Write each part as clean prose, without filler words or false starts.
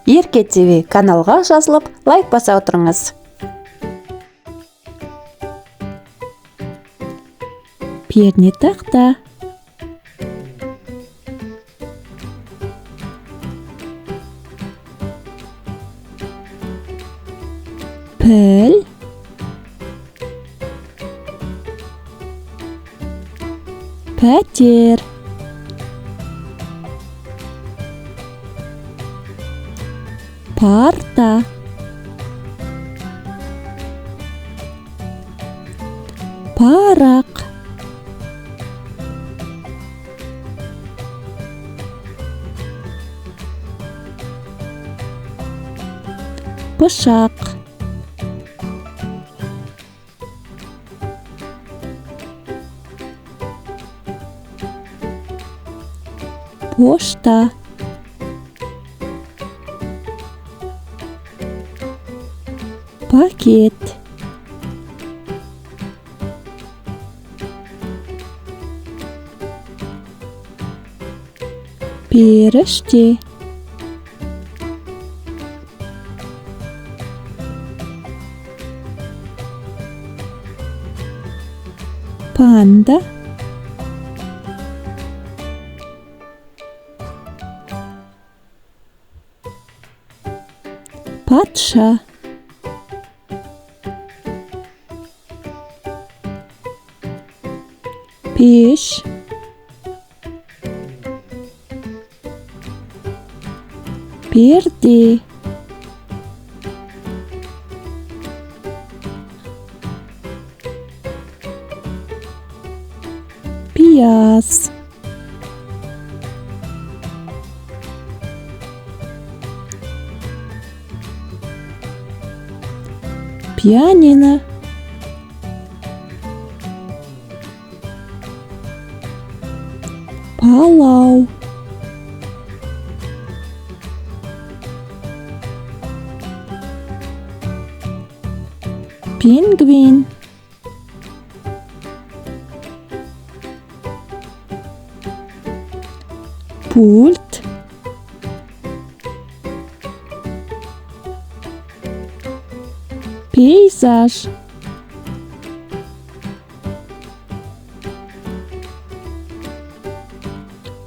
ЕРКЕ ТВ каналға жазылып, лайк баса отырыңыз. Перне тақта. Піл. Пәтер. Парта. Парақ. Пышақ. Пошта. Пакет. Періште. Панда. Патша. Пеш. Перде. Пияз. Пианино. Палау. Пингвин. Пульт. Пейзаж.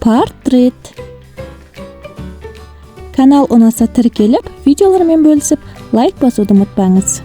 Портрет. Канал ұнаса тіркеліп, видеолармен бөлісіп, лайк басуды ұмытпаңыз.